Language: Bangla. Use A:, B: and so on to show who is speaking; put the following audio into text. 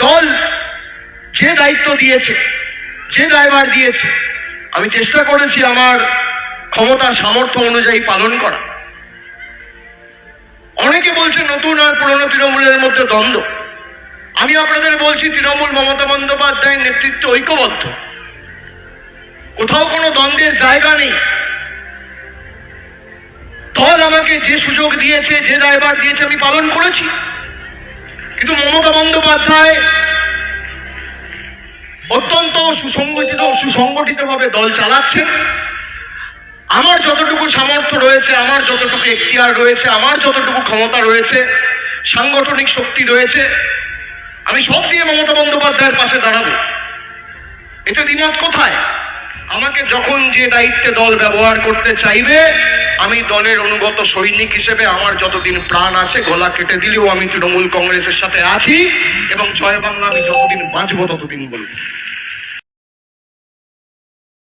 A: দল যে দায়িত্ব দিয়েছে, যে দায়ভার দিয়েছে, আমি চেষ্টা করেছি আমার ক্ষমতা সামর্থ্য অনুযায়ী পালন করা। অনেকে বলছে নতুন আর পুরনো তৃণমূলের মধ্যে দ্বন্দ্ব। আমি আপনাদের বলছি, তৃণমূল মমতা বন্দ্যোপাধ্যায়ের নেতৃত্বে ঐক্যবদ্ধ, কোথাও কোনো দ্বন্দ্বের জায়গা নেই। দল আমাকে যে সুযোগ দিয়েছে, যে দায়ভার দিয়েছে, আমি পালন করেছি। কিন্তু মমতা বন্দ্যোপাধ্যায় অত্যন্ত সুসংগঠিতভাবে দল চালাচ্ছেন। আমার যতটুকু সামর্থ্য রয়েছে, আমার যতটুকু এখতিয়ার রয়েছে, আমার যতটুকু ক্ষমতা রয়েছে, সাংগঠনিক শক্তি রয়েছে, আমি সব দিয়ে মমতা বন্দ্যোপাধ্যায়ের পাশে দাঁড়াবো। এটা দ্বিমত কোথায়? আমাকে যখন যে দায়িত্বে দল ব্যবহার করতে চাইবে, আমি দলের অনুগত সৈনিক হিসেবে আমার যতদিন প্রাণ আছে, গলা কেটে দিলেও আমি তৃণমূল কংগ্রেসের সাথে আছি, এবং জয় বাংলা আমি যতদিন বাঁচবো ততদিন বলবো।